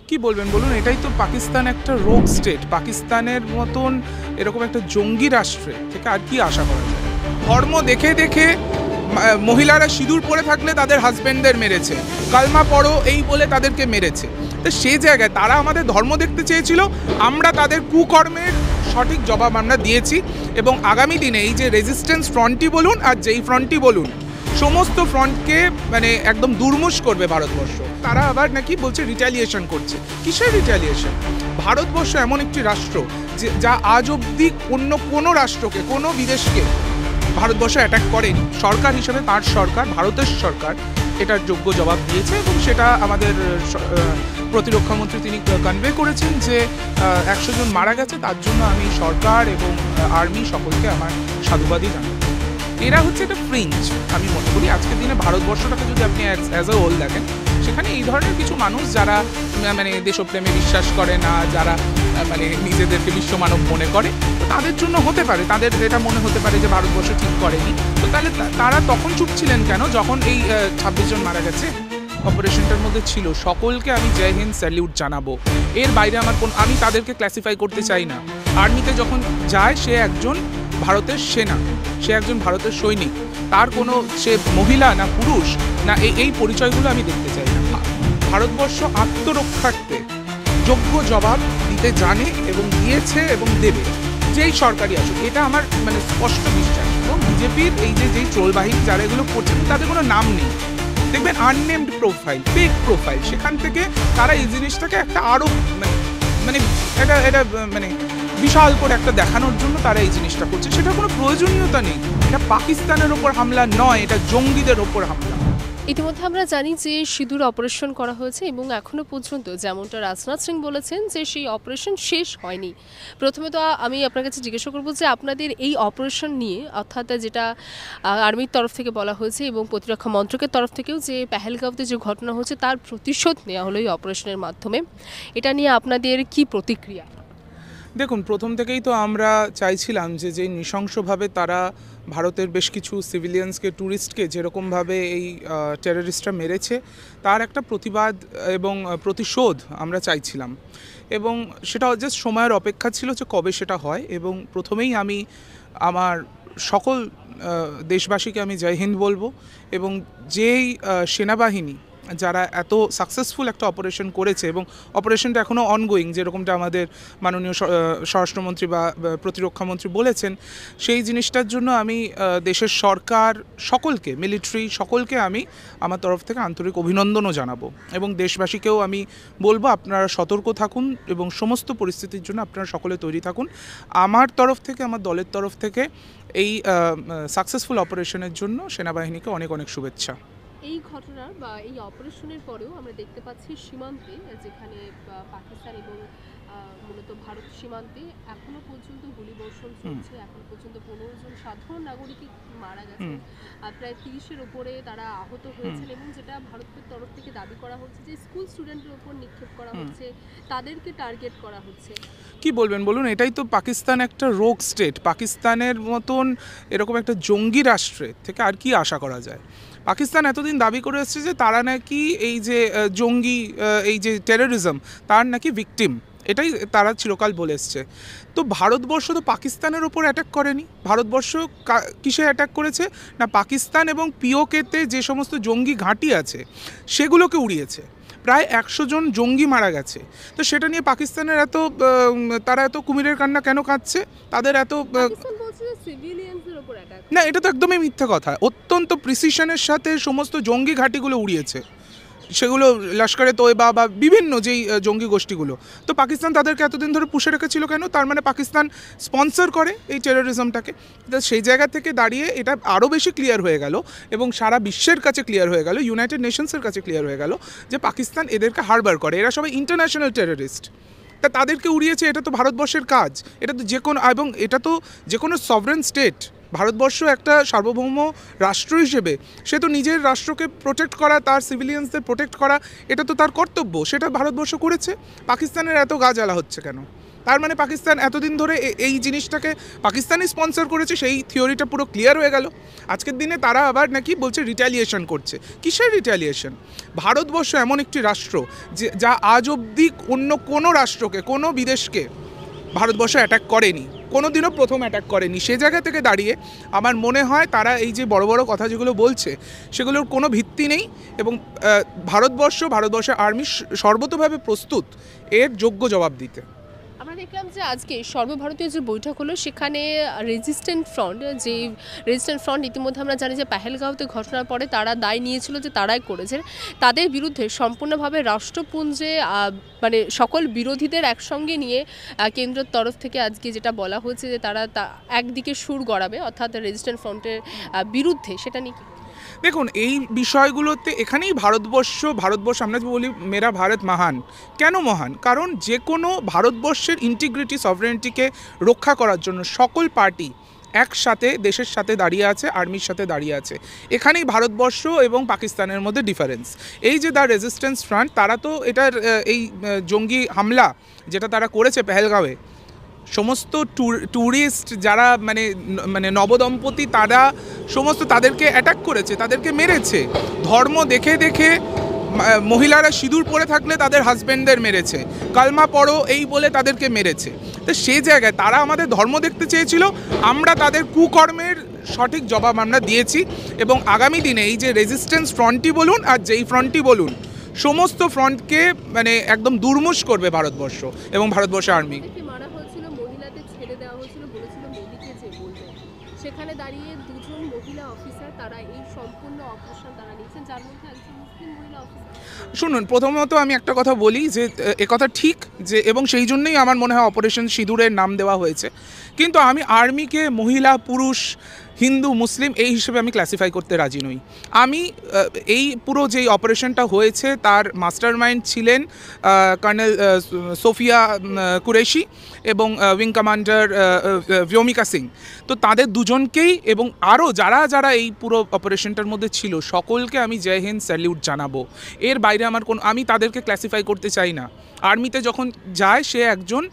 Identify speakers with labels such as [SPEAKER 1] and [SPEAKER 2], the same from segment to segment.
[SPEAKER 1] কি বলবেন বলুন, এটাই তো পাকিস্তান একটা রোগ স্টেট। পাকিস্তানের মতন এরকম একটা জঙ্গি রাষ্ট্রে থেকে আর কি আশা করা যায়? ধর্ম দেখে দেখে মহিলারা সিঁদুর পরে থাকলে তাদের হাজবেন্ডদের মেরেছে, কালমা পড়ো এই বলে তাদেরকে মেরেছে। তো সেই জায়গায় তারা আমাদের ধর্ম দেখতে চেয়েছিল, আমরা তাদের কুকর্মের সঠিক জবাব আমরা দিয়েছি। এবং আগামী দিনে এই যে রেজিস্ট্যান্স ফ্রন্টই বলুন আর যেই ফ্রন্টই বলুন, সমস্ত ফ্রন্টকে মানে একদম দুর্মুষ করবে ভারতবর্ষ। তারা আবার নাকি বলছে রিট্যালিয়েশন করছে। কিসের রিট্যালিয়েশন? ভারতবর্ষ এমন একটি রাষ্ট্র যা আজ অবধি অন্য কোনো রাষ্ট্রকে, কোনো বিদেশকে ভারতবর্ষ অ্যাটাক করেনি। সরকার হিসেবে তার সরকার, ভারতের সরকার এটার যোগ্য জবাব দিয়েছে এবং সেটা আমাদের প্রতিরক্ষামন্ত্রী তিনি কনভে করেছেন যে 100 জন মারা গেছে, তার জন্য আমি সরকার এবং আর্মি সকলকে আমার সাধুবাদই জানাই। এরা হচ্ছে একটা ফ্রিঞ্জ। আমি মনে করি আজকের দিনে ভারতবর্ষটাকে যদি আপনি অ্যাজ এ হোল দেখেন, সেখানে এই ধরনের কিছু মানুষ যারা মানে দেশপ্রেমে বিশ্বাস করে না, যারা মানে নিজেদেরকে বিশ্বমানব মনে করে, তো তাদের জন্য হতে পারে, তাদের এটা মনে হতে পারে যে ভারতবর্ষ ঠিক করেনি। তো তাহলে তারা তখন চুপ ছিলেন কেন যখন এই 26 জন মারা গেছে? অপারেশনটার মধ্যে ছিল। সকলকে আমি জয় হিন্দ স্যালিউট জানাবো। এর বাইরে আমি তাদেরকে ক্লাসিফাই করতে চাই না। আর্মিতে যখন যায় সে একজন ভারতের সেনা, সে একজন ভারতের সৈনিক, তার কোনো সে মহিলা না পুরুষ না এই পরিচয়গুলো আমি দেখতে চাই না। ভারতবর্ষ আত্মরক্ষার্থে যোগ্য জবাব দিতে জানে এবং দিয়েছে এবং দেবে, যেই সরকারই আসুক। এটা আমার মানে স্পষ্ট বিশ্বাস। এবং বিজেপির এই যেই ট্রোল বাহিনী যারা এগুলো করছে, তাদের কোনো নাম নেই, দেখবেন আননেমড প্রোফাইল, ফেক প্রোফাইল। সেখান থেকে তারা এই জিনিসটাকে একটা আরও মানে এটা মানে বিশাল করে একটা দেখানোর জন্য তারা এই জিনিসটা করছে। সেটা কোনো প্রয়োজনীয়তা নেই। এটা পাকিস্তানের ওপর হামলা নয়, এটা জঙ্গিদের ওপর হামলা।
[SPEAKER 2] ইতিমধ্যে আমরা জানি যে সিঁদুর অপারেশন করা হয়েছে এবং এখনও পর্যন্ত যেমনটা রাজনাথ সিং বলেছেন যে সেই অপারেশন শেষ হয়নি। প্রথমে তো আমি আপনার কাছে জিজ্ঞাসা করবো যে আপনাদের এই অপারেশন নিয়ে, অর্থাৎ যেটা আর্মির তরফ থেকে বলা হয়েছে এবং প্রতিরক্ষা মন্ত্রকের তরফ থেকেও যে পেহেলগাঁওতে যে ঘটনা হয়েছে তার প্রতিশোধ নেওয়া হলো এই অপারেশনের মাধ্যমে, এটা নিয়ে আপনাদের কি প্রতিক্রিয়া?
[SPEAKER 1] দেখুন, প্রথম থেকেই তো আমরা চাইছিলাম যে নৃশংসভাবে তারা ভারতের বেশ কিছু সিভিলিয়ান্সকে, ট্যুরিস্টকে যেরকমভাবে এই টেররিস্টরা মেরেছে, তার একটা প্রতিবাদ এবং প্রতিশোধ আমরা চাইছিলাম। এবং সেটা জাস্ট সময়ের অপেক্ষা ছিল যে কবে সেটা হয়। এবং প্রথমেই আমি আমার সকল দেশবাসীকে আমি জয় হিন্দ বলবো। এবং যেই সেনাবাহিনী যারা এত সাকসেসফুল একটা অপারেশন করেছে, এবং অপারেশনটা এখনও অনগোয়িং, যেরকমটা আমাদের মাননীয় স্বরাষ্ট্রমন্ত্রী বা প্রতিরক্ষামন্ত্রী বলেছেন, সেই জিনিসটার জন্য আমি দেশের সরকার সকলকে, মিলিটারি সকলকে আমি আমার তরফ থেকে আন্তরিক অভিনন্দনও জানাবো। এবং দেশবাসীকেও আমি বলবো আপনারা সতর্ক থাকুন এবং সমস্ত পরিস্থিতির জন্য আপনারা সকলে তৈরি থাকুন। আমার তরফ থেকে, আমার দলের তরফ থেকে এই সাকসেসফুল অপারেশনের জন্য সেনাবাহিনীকে অনেক অনেক শুভেচ্ছা।
[SPEAKER 2] এই ঘটনার বা এই অপারেশনের পরেও আমরা দেখতে পাচ্ছি সীমান্তে, যেখানে পাকিস্তান এবং মূলত ভারত সীমান্তে এখনো পর্যন্ত গুলিবর্ষণ চলছে। এখন পর্যন্ত 15 জন সাধারণ নাগরিক মারা গেছে, প্রায় 30-এর উপরে তারা আহত হয়েছেন। এবং যেটা ভারতের তরফ থেকে দাবি করা হচ্ছে যে স্কুল স্টুডেন্টের উপর নিক্ষেপ করা হচ্ছে, তাদেরকে টার্গেট করা হচ্ছে।
[SPEAKER 1] কি বলবেন বলুন, এটাই তো পাকিস্তান একটা রোগ স্টেট। পাকিস্তানের মতন এরকম একটা জঙ্গি রাষ্ট্রের থেকে আর কি আশা করা যায়? পাকিস্তান এতদিন দাবি করে এসেছে যে তারা নাকি এই যে জঙ্গি, এই যে টেররিজম, তার নাকি ভিকটিম, এটাই তারা চিরকাল বলে এসছে। তো ভারতবর্ষ তো পাকিস্তানের ওপর অ্যাটাক করেনি। ভারতবর্ষ কিসে অ্যাটাক করেছে না, পাকিস্তান এবং পিওকেতে যে সমস্ত জঙ্গি ঘাঁটি আছে সেগুলোকে উড়িয়েছে। প্রায় 100 জন জঙ্গি মারা গেছে। তো সেটা নিয়ে পাকিস্তানের তারা এত কুমিরের কান্না কেন কাঁদছে? তাদের এত না, এটা তো একদমই মিথ্যা কথা। অত্যন্ত প্রিসিশনের সাথে সমস্ত জঙ্গি ঘাঁটিগুলো উড়িয়েছে, সেগুলো লস্করে তৈবা বা বিভিন্ন যেই জঙ্গি গোষ্ঠীগুলো। তো পাকিস্তান তাদেরকে এতদিন ধরে পুষে রেখেছিল কেন? তার মানে পাকিস্তান স্পন্সর করে এই টেররিজমটাকে। সেই জায়গা থেকে দাঁড়িয়ে এটা আরও বেশি ক্লিয়ার হয়ে গেল এবং সারা বিশ্বের কাছে ক্লিয়ার হয়ে গেল, ইউনাইটেড নেশনসের কাছে ক্লিয়ার হয়ে গেল যে পাকিস্তান এদেরকে হারবার করে। এরা সবাই ইন্টারন্যাশনাল টেররিস্ট। তা তাদেরকে উড়িয়েছে, এটা তো ভারতবর্ষের কাজ। এটা তো এবং এটা তো যে কোনো সভরেন স্টেট, ভারতবর্ষ একটা সার্বভৌম রাষ্ট্র হিসেবে সে তো নিজের রাষ্ট্রকে প্রোটেক্ট করা, তার সিভিলিয়ানসদের প্রোটেক্ট করা, এটা তো তার কর্তব্য। সেটা ভারতবর্ষ করেছে। পাকিস্তানের এত গা জ্বালা হচ্ছে কেন? তার মানে পাকিস্তান এতদিন ধরে এই জিনিসটাকে পাকিস্তানই স্পন্সর করেছে, সেই থিওরিটা পুরো ক্লিয়ার হয়ে গেল। আজকের দিনে তারা আবার নাকি বলছে রিটালিয়েশন করছে। কিসের রিটালিয়েশন? ভারতবর্ষ এমন একটি রাষ্ট্র যা আজ অবধি অন্য কোনো রাষ্ট্রকে, কোনো বিদেশকে ভারতবর্ষ অ্যাটাক করেনি, কোনো দিনও প্রথম অ্যাটাক করেনি। সে জায়গা থেকে দাঁড়িয়ে আমার মনে হয় তারা এই যে বড় বড় কথা যেগুলো বলছে সেগুলোর কোনো ভিত্তি নেই, এবং ভারতবর্ষের আর্মি সর্বতোভাবে প্রস্তুত এর যোগ্য জবাব দিতে।
[SPEAKER 2] আমরা দেখলাম যে আজকে সর্বভারতীয় যে বৈঠক হলো সেখানে রেজিস্ট্যান্ট ফ্রন্ট ইতিমধ্যে আমরা জানি যে পেহেলগাঁওতে ঘটনার পরে তারা দায় নিয়েছিল যে তারাই করেছে, তাদের বিরুদ্ধে সম্পূর্ণভাবে রাষ্ট্রপুঞ্জে মানে সকল বিরোধীদের একসঙ্গে নিয়ে কেন্দ্রের তরফ থেকে আজকে যেটা বলা হয়েছে যে তারা একদিকে সুর গড়াবে, অর্থাৎ রেজিস্ট্যান্ট ফ্রন্টের বিরুদ্ধে। সেটা নিয়ে
[SPEAKER 1] দেখুন, এই বিষয়গুলোতে এখানেই ভারতবর্ষ আমরা বলি মেরা ভারত মহান। কেন মহান? কারণ যে কোনো ভারতবর্ষের ইন্টিগ্রিটি, সভরেনিটিকে রক্ষা করার জন্য সকল পার্টি একসাথে দেশের সাথে দাঁড়িয়ে আছে, আর্মির সাথে দাঁড়িয়ে আছে। এখানেই ভারতবর্ষ এবং পাকিস্তানের মধ্যে ডিফারেন্স। এই যে দ্য রেজিস্ট্যান্স ফ্রন্ট, তারা তো এটার এই জঙ্গি হামলা যেটা তারা করেছে পেহেলগাঁওয়ে, সমস্ত ট্যুরিস্ট যারা মানে নবদম্পতি, তারা সমস্ত তাদেরকে অ্যাটাক করেছে, তাদেরকে মেরেছে। ধর্ম দেখে দেখে মহিলারা সিঁদুর পরে থাকলে তাদের হাজব্যান্ডদের মেরেছে, কালমা পড়ো এই বলে তাদেরকে মেরেছে। তো সেই জায়গায় তারা আমাদের ধর্ম দেখতে চেয়েছিল, আমরা তাদের কুকর্মের সঠিক জবাব আমরা দিয়েছি। এবং আগামী দিনে এই যে রেজিস্ট্যান্স ফ্রন্টই বলুন আর যেই ফ্রন্টই বলুন, সমস্ত ফ্রন্টকে মানে একদম দুর্মুষ করবে ভারতবর্ষ এবং ভারতবর্ষের আর্মি।
[SPEAKER 2] সেখানে দাঁড়িয়ে দুজন মহিলা অফিসার তারা এই সম্পূর্ণ অপারেশন তারা নিয়েছেন, যার মধ্যে একজন মুসলিম মহিলা অফিসার।
[SPEAKER 1] শুনুন, প্রথমত আমি একটা কথা বলি যে একথা ঠিক, যে এবং সেই জন্যই আমার মনে হয় অপারেশন সিঁদুরের নাম দেওয়া হয়েছে। কিন্তু আমি আর্মিকে মহিলা, পুরুষ, হিন্দু, মুসলিম এই হিসেবে আমি ক্লাসিফাই করতে রাজি নই। আমি এই পুরো যেই অপারেশনটা হয়েছে তার মাস্টার মাইন্ড ছিলেন কর্নেল সোফিয়া কুরেশি এবং উইং কমান্ডার ভিওমিকা সিং। তো তাদের দুজনকেই এবং আরও যারা যারা এই পুরো অপারেশনটার মধ্যে ছিল সকলকে আমি জয় হিন্দ স্যালিউট জানাবো। এর বাইরে আমি তাদেরকে ক্লাসিফাই করতে চাই না। আর্মিতে যখন যায় সে একজন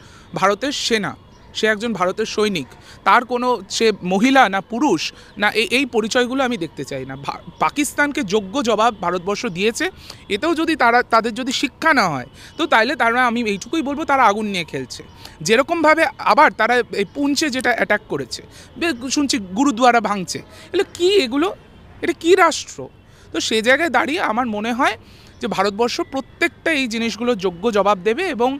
[SPEAKER 1] ভারতের সেনা, সে একজন ভারতের সৈনিক, তার কোনো সে মহিলা না পুরুষ না এই পরিচয়গুলো আমি দেখতে চাই না। পাকিস্তানকে যোগ্য জবাব ভারতবর্ষ দিয়েছে, এতেও যদি তাদের যদি শিক্ষা না হয় তো তাইলে তারা, আমি এইটুকুই বলবো, তারা আগুন নিয়ে খেলছে। যেরকমভাবে আবার তারা এই পুঞ্চে যেটা অ্যাটাক করেছে, শুনছি গুরুদুয়ারা ভাঙছে, এটা কি রাষ্ট্র? তো সেই জায়গায় দাঁড়িয়ে আমার মনে হয় যে ভারতবর্ষ প্রত্যেকটা এই জিনিসগুলো যোগ্য জবাব দেবে, এবং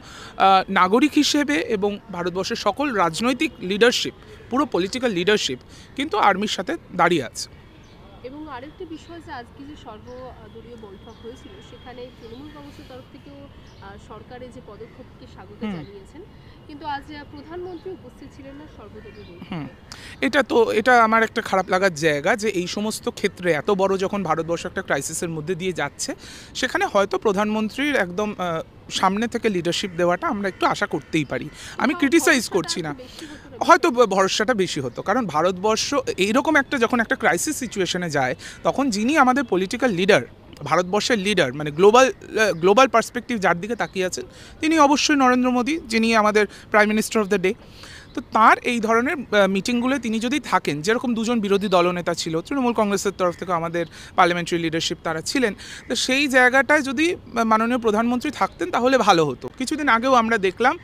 [SPEAKER 1] নাগরিক হিসেবে এবং ভারতবর্ষের সকল রাজনৈতিক লিডারশিপ, পুরো পলিটিক্যাল লিডারশিপ কিন্তু আর্মির সাথে দাঁড়িয়ে আছে।
[SPEAKER 2] এবং আরেকটি বিষয় যে আজকে যে সর্বদলীয় বৈঠক হয়েছিল সেখানে তৃণমূল কংগ্রেসের তরফ থেকেও সরকারের যে পদক্ষেপকে স্বাগত জানিয়েছেন, কিন্তু আজ প্রধানমন্ত্রী উপস্থিত ছিলেন না সর্বদলীয় বৈঠকে।
[SPEAKER 1] এটা আমার একটা খারাপ লাগার জায়গা যে এই সমস্ত ক্ষেত্রে এত বড় যখন ভারতবর্ষ একটা ক্রাইসিসের মধ্যে দিয়ে যাচ্ছে, সেখানে হয়তো প্রধানমন্ত্রীর একদম সামনে থেকে লিডারশিপ দেওয়াটা আমরা একটু আশা করতেই পারি। আমি ক্রিটিসাইজ করছি না, হয়তো ভরসাটা বেশি হতো। কারণ ভারতবর্ষ এইরকম যখন একটা ক্রাইসিস সিচুয়েশনে যায়, তখন যিনি আমাদের পলিটিক্যাল লিডার, ভারতবর্ষের লিডার, মানে গ্লোবাল পার্সপেক্টিভ যার দিকে তাকিয়ে আছেন, তিনি অবশ্যই নরেন্দ্র মোদী, যিনি আমাদের prime minister of the day. তো তার এই ধরনের মিটিংগুলো তিনি যদি থাকেন, যেরকম দুজন বিরোধী দলনেতা ছিল তৃণমূল কংগ্রেসের তরফ থেকে, আমাদের পার্লামেন্টারি লিডারশিপ তারা ছিলেন, তো সেই জায়গাটায় যদি মাননীয় প্রধানমন্ত্রী থাকতেন তাহলে ভালো হতো। কিছুদিন আগেও আমরা দেখলাম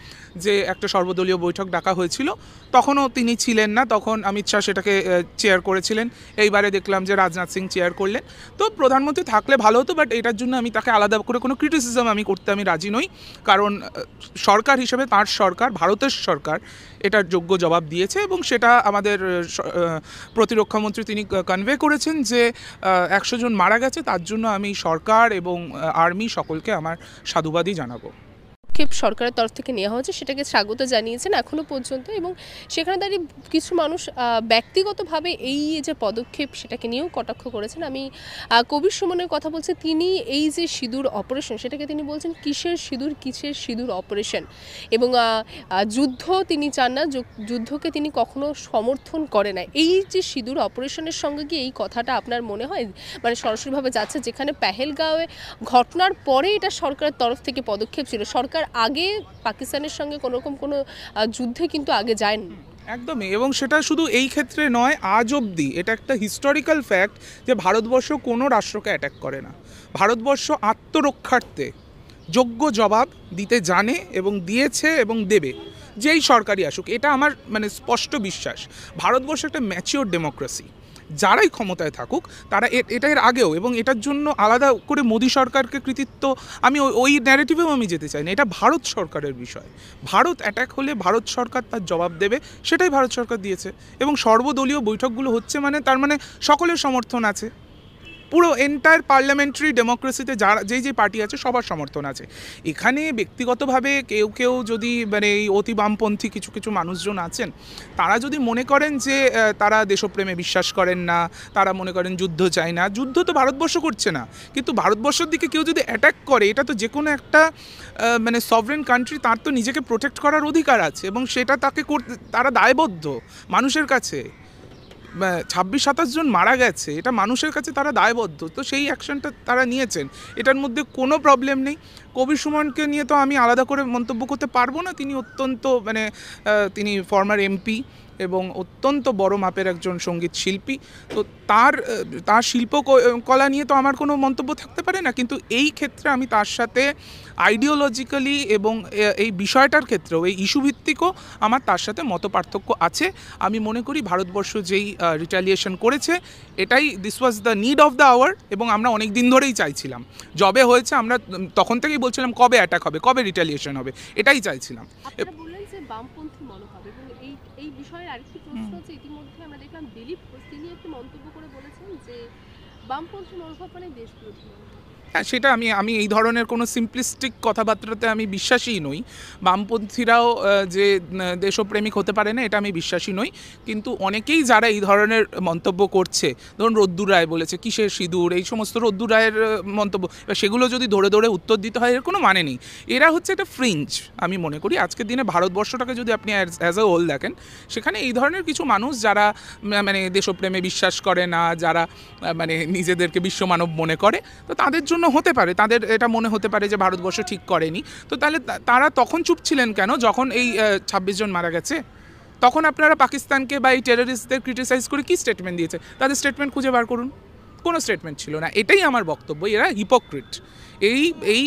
[SPEAKER 1] যে একটা সর্বদলীয় বৈঠক ডাকা হয়েছিল, তখনও তিনি ছিলেন না, তখন অমিত শাহ সেটাকে চেয়ার করেছিলেন। এইবারে দেখলাম যে রাজনাথ সিং চেয়ার করলেন। তো প্রধানমন্ত্রী থাকলে ভালো হতো, বাট এটার জন্য আমি তাকে আলাদা করে কোনো ক্রিটিসিজম করতে আমি রাজি নই। কারণ সরকার হিসেবে তার সরকার, ভারতের সরকার এটার যোগ্য জবাব দিয়েছে, এবং সেটা আমাদের প্রতিরক্ষামন্ত্রী তিনি কনভে করেছেন যে 100 জন মারা গেছে, তার জন্য আমি সরকার এবং আর্মি সকলকে আমার সাধুবাদই জানাবো।
[SPEAKER 2] সরকারের তরফ থেকে নেওয়া হয়েছে সেটাকে স্বাগত জানিয়েছেন এখনো পর্যন্ত, এবং সেখানে দাঁড়িয়ে কিছু মানুষ ব্যক্তিগতভাবে এই যে পদক্ষেপ সেটাকে নিয়েও কটাক্ষ করেছেন। আমি কবির সুমনের কথা বলছি, তিনি এই যে সিঁদুর অপারেশন সেটাকে তিনি বলছেন কিসের সিঁদুর অপারেশন, এবং যুদ্ধ তিনি চান না, যুদ্ধকে তিনি কখনো সমর্থন করে না। এই যে সিঁদুর অপারেশনের সঙ্গে কি এই কথাটা আপনার মনে হয় মানে সরাসরিভাবে যাচ্ছে, যেখানে পেহেলগাঁওয়ে ঘটনার পরে এটা সরকারের তরফ থেকে পদক্ষেপ ছিল, সরকার আগে পাকিস্তানের সঙ্গে কোনোরকম কোনো যুদ্ধে কিন্তু আগে যায়নি।
[SPEAKER 1] একদমই, এবং সেটা শুধু এই ক্ষেত্রে নয়, আজ অবধি এটা একটা হিস্টোরিক্যাল ফ্যাক্ট যে ভারতবর্ষ কোনো রাষ্ট্রকে অ্যাটাক করে না। ভারতবর্ষ আত্মরক্ষার্থে যোগ্য জবাব দিতে জানে এবং দিয়েছে এবং দেবে, যেই সরকারই আসুক। এটা আমার মানে স্পষ্ট বিশ্বাস। ভারতবর্ষ একটা ম্যাচিওর ডেমোক্রেসি, যারাই ক্ষমতায় থাকুক তারা এটা এর আগেও, এবং এটার জন্য আলাদা করে মোদী সরকারকে কৃতিত্ব আমি ওই ন্যারেটিভেও আমি যেতে চাই না। এটা ভারত সরকারের বিষয়। ভারত অ্যাটাক হলে ভারত সরকার তার জবাব দেবে, সেটাই ভারত সরকার দিয়েছে। এবং সর্বদলীয় বৈঠকগুলো হচ্ছে মানে তার মানে সকলের সমর্থন আছে। পুরো এন্টায়ার পার্লামেন্টারি ডেমোক্রেসিতে যারা যেই পার্টি আছে সবার সমর্থন আছে। এখানে ব্যক্তিগতভাবে কেউ কেউ যদি মানে এই অতি বামপন্থী কিছু কিছু মানুষজন আছেন, তারা যদি মনে করেন যে তারা দেশপ্রেমে বিশ্বাস করেন না, তারা মনে করেন যুদ্ধ চায় না, যুদ্ধ তো ভারতবর্ষ করছে না, কিন্তু ভারতবর্ষের দিকে কেউ যদি অ্যাটাক করে, এটা তো যে কোনো একটা মানে সভরেন কান্ট্রি, তার তো নিজেকে প্রোটেক্ট করার অধিকার আছে, এবং সেটা তাকে করতে তারা দায়বদ্ধ মানুষের কাছে। 26-27 জন মারা গেছে, এটা মানুষের কাছে তারা দায়বদ্ধ, তো সেই অ্যাকশনটা তারা নিয়েছেন, এটার মধ্যে কোনো প্রবলেম নেই। কবির সুমনকে নিয়ে তো আমি আলাদা করে মন্তব্য করতে পারবো না। তিনি অত্যন্ত মানে তিনি ফর্মার এমপি এবং অত্যন্ত বড় মাপের একজন সঙ্গীত শিল্পী, তো তার শিল্পকলা নিয়ে তো আমার কোনো মন্তব্য থাকতে পারে না। কিন্তু এই ক্ষেত্রে আমি তার সাথে আইডিওলজিক্যালি এবং এই বিষয়টার ক্ষেত্রেও, এই ইস্যু ভিত্তিকও আমার তার সাথে মত পার্থক্য আছে। আমি মনে করি ভারতবর্ষ যেই রিটালিয়েশন করেছে, এটাই this was the need of the hour, এবং আমরা অনেক দিন ধরেই চাইছিলাম। জবে হয়েছে আমরা তখন থেকেই বলছিলাম কবে অ্যাটাক হবে, কবে রিটালিয়েশন হবে, এটাই চাইছিলাম।
[SPEAKER 2] আপনারা বললেন যে বামপন্থী মনোভাব, এবং এই বিষয়ে আরেকটি প্রশ্ন হচ্ছে, ইতিমধ্যে আমরা দেখলাম দিলীপ ঘোষ তিনি একটি মন্তব্য করে বলেছেন যে বামপন্থী মনোভাব মানে দেশবিরোধী মনোভাব।
[SPEAKER 1] হ্যাঁ, সেটা আমি এই ধরনের কোনো সিম্পলিস্টিক কথাবার্তাতে আমি বিশ্বাসী নই। বামপন্থীরাও যে দেশপ্রেমিক হতে পারে না, এটা আমি বিশ্বাসী নই। কিন্তু অনেকেই যারা এই ধরনের মন্তব্য করছে, ধরুন রোদ্দুর রায় বলেছে কিসের সিঁদুর, এই সমস্ত রোদ্দুর রায়ের মন্তব্য, সেগুলো যদি ধরে ধরে উত্তর দিতে হয়, এর কোনো মানে নেই। এরা হচ্ছে একটা ফ্রিঞ্জ। আমি মনে করি আজকের দিনে ভারতবর্ষটাকে যদি আপনি অ্যাজ এ হোল দেখেন, সেখানে এই ধরনের কিছু মানুষ যারা মানে দেশপ্রেমে বিশ্বাস করে না, যারা মানে নিজেদেরকে বিশ্বমানব মনে করে, তো তাদের জন্য হতে পারে, তাদের এটা মনে হতে পারে যে ভারতবর্ষ ঠিক করেনি। তো তাহলে তারা তখন চুপ ছিলেন কেন যখন এই 26 জন মারা গেছে? তখন আপনারা পাকিস্তানকে বা এই টেররিস্টদের ক্রিটিসাইজ করে কি স্টেটমেন্ট দিয়েছে? তাদের স্টেটমেন্ট খুঁজে বার করুন। কোনো স্টেটমেন্ট ছিল না। এটাই আমার বক্তব্য, এরা হিপোক্রিট। এই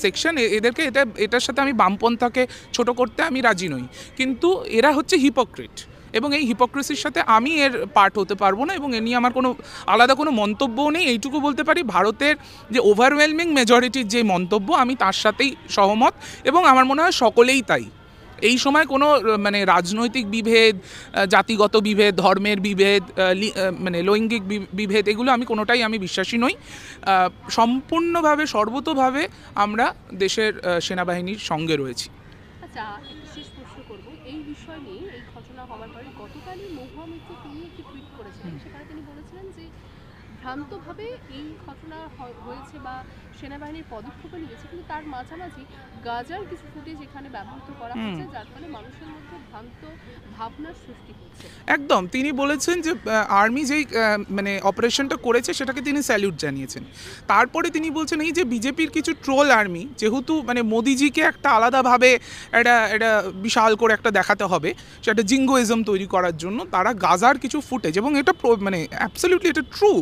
[SPEAKER 1] সেকশন এদেরকে এটার সাথে আমি বামপন্থাকে ছোট করতে আমি রাজি নই, কিন্তু এরা হচ্ছে হিপোক্রিট, এবং এই হিপোক্রেসির সাথে আমি এর পার্ট হতে পারবো না, এবং এ নিয়ে আমার কোনো আলাদা কোনো মন্তব্যও নেই। এইটুকু বলতে পারি, ভারতের যে ওভারওয়েলমিং মেজরিটির যে মন্তব্য, আমি তার সাথেই সহমত, এবং আমার মনে হয় সকলেই তাই। এই সময় কোনো মানে রাজনৈতিক বিভেদ, জাতিগত বিভেদ, ধর্মের বিভেদ, মানে লৈঙ্গিক বিভেদ, এগুলো আমি কোনোটাই আমি বিশ্বাসী নই। সম্পূর্ণভাবে সর্বতোভাবে আমরা দেশের সেনাবাহিনীর সঙ্গে রয়েছি।
[SPEAKER 2] আচ্ছা, একটি শেষ প্রশ্ন করব এই বিষয় নিয়ে। এই ঘটনা হওয়ার পরে গতকালই মহুয়া মিত্র তিনি একটি টুইট করেছিলেন, সেখানে তিনি বলেছিলেন যে ভ্রান্তভাবে এই ঘটনা হয়েছে বা সেনাবাহিনীর পদক্ষেপে নিয়েছে, কিন্তু তার মাঝামাঝি গাজার কিছু ফুটেজ এখানে ব্যবহৃত করা হচ্ছে, যার ফলে মানুষের মধ্যে ভ্রান্ত ভাবনার সৃষ্টি হচ্ছে।
[SPEAKER 1] একদম, তিনি বলেছেন যে আর্মি যেই মানে অপারেশনটা করেছে সেটাকে তিনি স্যালিউট জানিয়েছেন। তারপরে তিনি বলছেন এই যে বিজেপির কিছু ট্রোল আর্মি, যেহেতু মানে মোদিজিকে একটা আলাদাভাবে এটা বিশাল করে একটা দেখাতে হবে, সেটা জিঙ্গোইজম তৈরি করার জন্য তারা গাজার কিছু ফুটেজ, এবং এটা মানে অ্যাবসলিউটলি এটা ট্রু,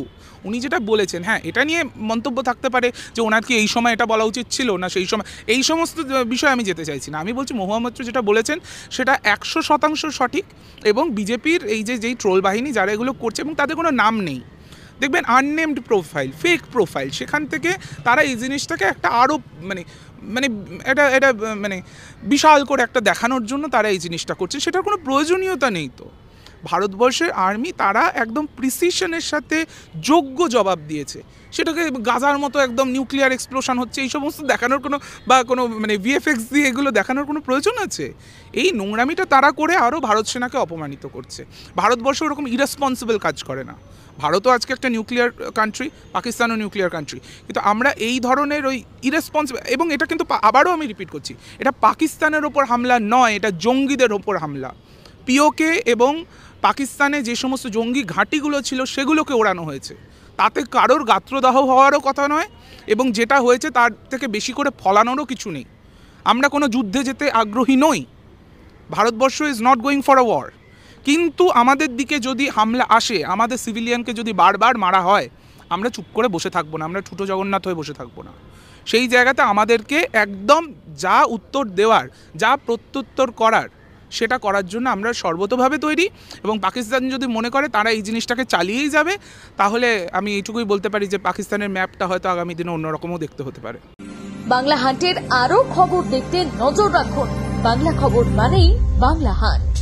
[SPEAKER 1] উনি যেটা বলেছেন। হ্যাঁ, এটা নিয়ে মন্তব্য থাকতে পারে যে ওনার কি এই সময় এটা বলা উচিত ছিল না, সেই সময়, এই সমস্ত বিষয়ে আমি যেতে চাইছি না। আমি বলছি মহুয়া মিত্র যেটা বলেছেন সেটা 100% সঠিক, এবং বিজেপির যেই ট্রোল বাহিনী যারা এগুলো করছে, এবং তাদের কোনো নাম নেই, দেখবেন আননেমড প্রোফাইল, ফেক প্রোফাইল, সেখান থেকে তারা এই জিনিসটাকে একটা আরও মানে মানে এটা মানে বিশাল করে একটা দেখানোর জন্য তারা এই জিনিসটা করছে, সেটার কোনো প্রয়োজনীয়তা নেই। তো ভারতবর্ষের আর্মি তারা একদম প্রিসিশনের সাথে যোগ্য জবাব দিয়েছে, সেটাকে গাজার মতো একদম নিউক্লিয়ার এক্সপ্লোশন হচ্ছে এই সমস্ত দেখানোর কোনো মানে ভিএফএক্স দিয়ে এগুলো দেখানোর কোনো প্রয়োজন আছে? এই নোংরামিটা তারা করে আরও ভারত সেনাকে অপমানিত করছে। ভারতবর্ষ ওরকম ইরেসপন্সিবল কাজ করে না। ভারতও আজকে একটা নিউক্লিয়ার কান্ট্রি, পাকিস্তানও নিউক্লিয়ার কান্ট্রি, কিন্তু আমরা এই ধরনের ওই ইরেসপন্সিবল, এবং এটা কিন্তু আবারও আমি রিপিট করছি, এটা পাকিস্তানের ওপর হামলা নয়, এটা জঙ্গিদের ওপর হামলা। পিওকে এবং পাকিস্তানে যে সমস্ত জঙ্গি ঘাঁটিগুলো ছিল সেগুলোকে ওড়ানো হয়েছে, তাতে কারোর গাত্রদাহ হওয়ারও কথা নয়, এবং যেটা হয়েছে তার থেকে বেশি করে ফলানোরও কিছু নেই। আমরা কোনো যুদ্ধে যেতে আগ্রহী নই, Bharatvarsha is not going for a war. কিন্তু আমাদের দিকে যদি হামলা আসে, আমাদের সিভিলিয়ানকে যদি বারবার মারা হয়, আমরা চুপ করে বসে থাকবো না, আমরা ছোটো জগন্নাথ হয়ে বসে থাকবো না। সেই জায়গাতে আমাদেরকে একদম যা উত্তর দেওয়ার, যা প্রত্যুত্তর করার, সেটা করার জন্য আমরা সর্বতোভাবে তৈরি। এবং পাকিস্তান যদি মনে করে তারা এই জিনিসটাকে চালিয়েই যাবে, তাহলে আমি এইটুকুই বলতে পারি যে পাকিস্তানের ম্যাপটা হয়তো আগামী দিনে অন্যরকমও দেখতে হতে পারে।
[SPEAKER 3] বাংলা হান্টের আরো খবর দেখতে নজর রাখুন। বাংলা খবর মানেই বাংলা হান্ট।